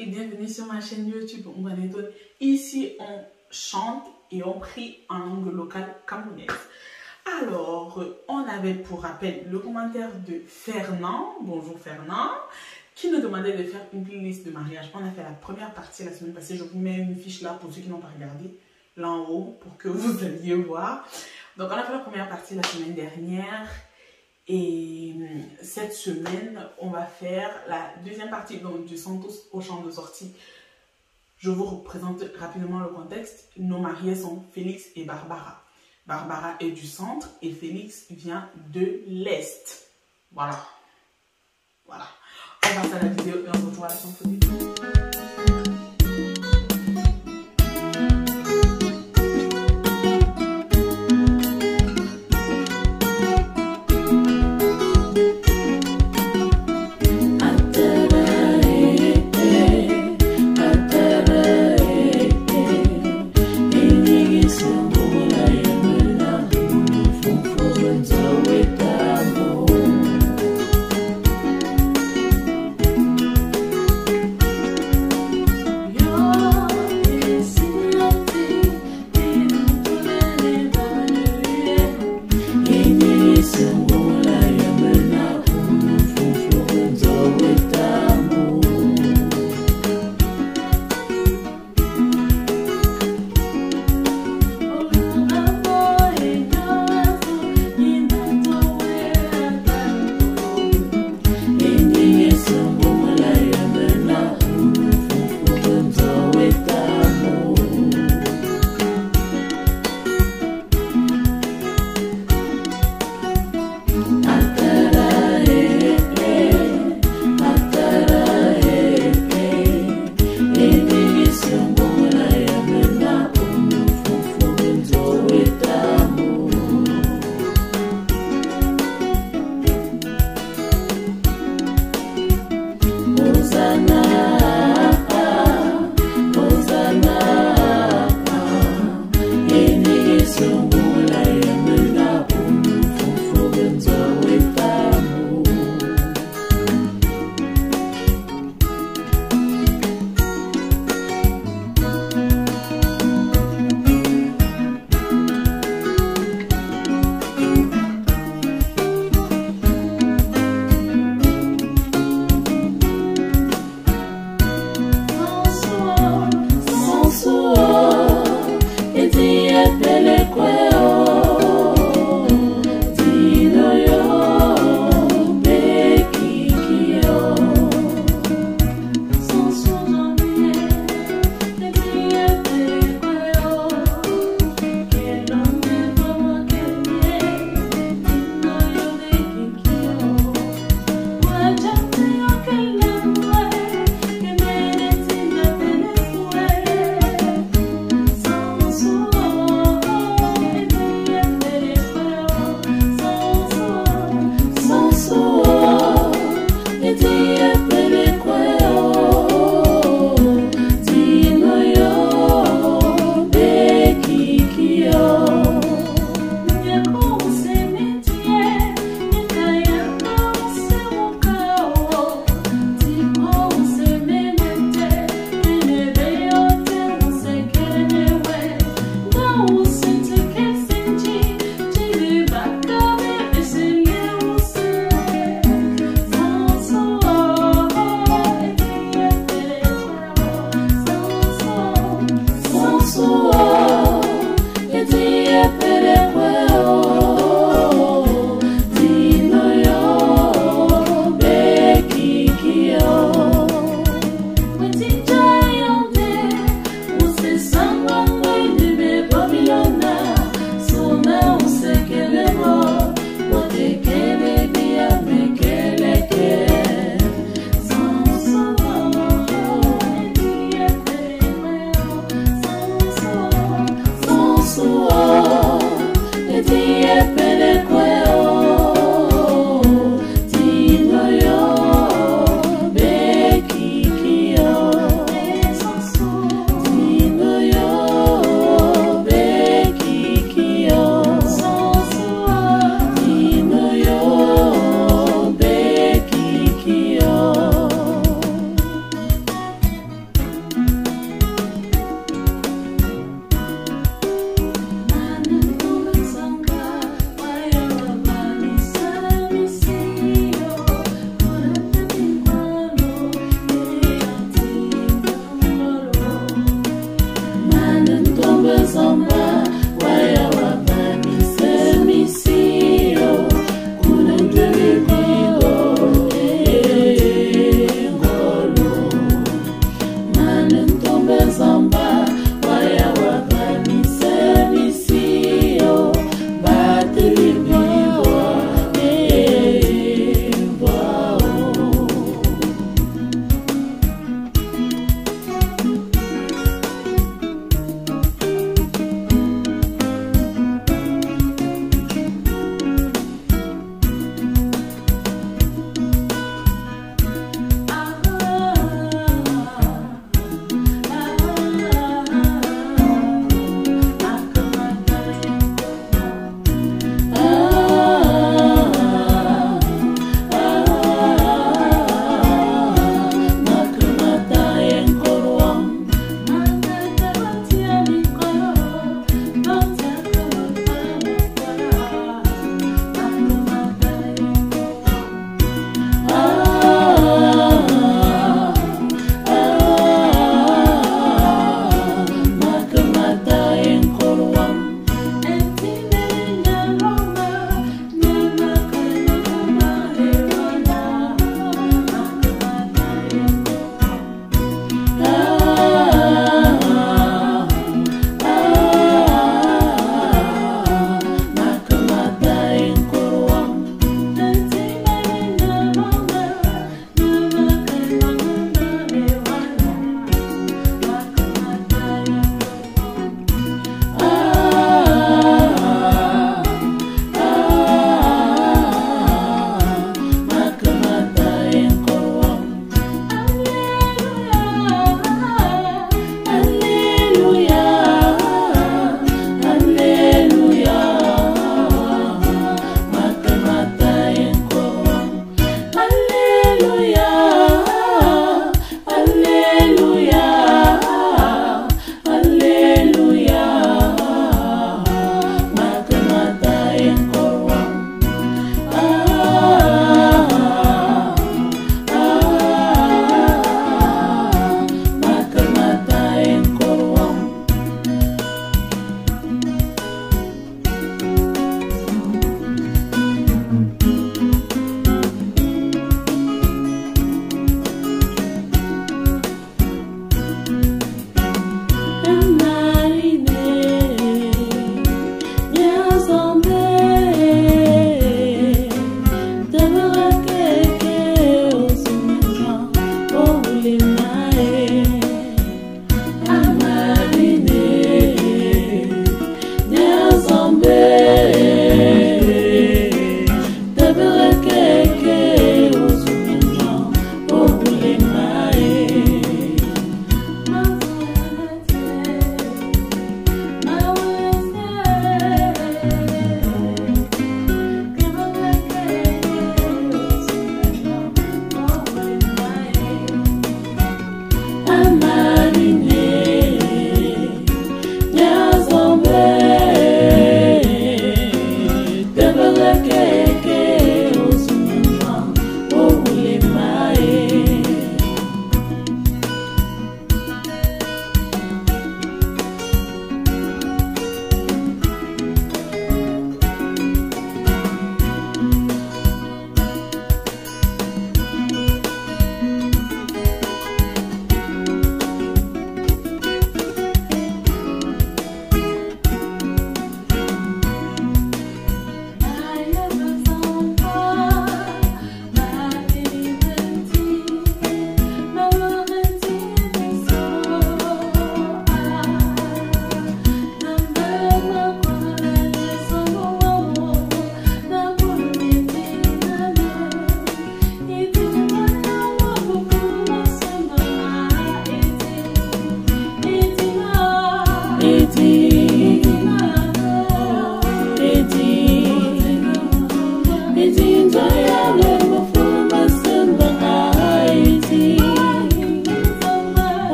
et bienvenue sur ma chaîne YouTube Mwaneton. Ici on chante et on prie en langue locale camerounaise. Alors, on avait pour rappel le commentaire de Fernand, bonjour Fernand, qui nous demandait de faire une playlist de mariage. On a fait la première partie la semaine passée, je vous mets une fiche là pour ceux qui n'ont pas regardé, là en haut, pour que vous alliez voir. Donc on a fait la première partie la semaine dernière. Et cette semaine, on va faire la deuxième partie donc, du Santos au champ de sortie. Je vous représente rapidement le contexte. Nos mariés sont Félix et Barbara. Barbara est du centre et Félix vient de l'est. Voilà. Voilà. On passe à la vidéo et on se retrouve à la symphonie.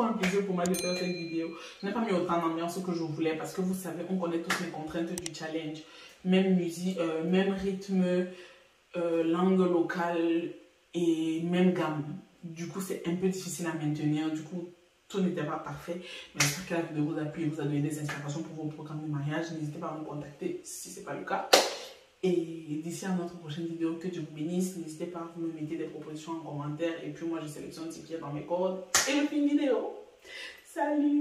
Un plaisir pour moi de faire cette vidéo. Je n'ai pas mis autant d'ambiance que je voulais parce que vous savez, on connaît tous les contraintes du challenge. Même musique, même rythme, langue locale et même gamme. Du coup, c'est un peu difficile à maintenir. Du coup, tout n'était pas parfait. Mais j'espère que la vidéo vous a plu et vous a donné des inspirations pour vos programmes de mariage. N'hésitez pas à me contacter si ce n'est pas le cas. Et d'ici à notre prochaine vidéo, que Dieu vous bénisse. N'hésitez pas à me mettre des propositions en commentaire. Et puis moi, je sélectionne ce qui est dans mes cordes. Et le film vidéo. Salut!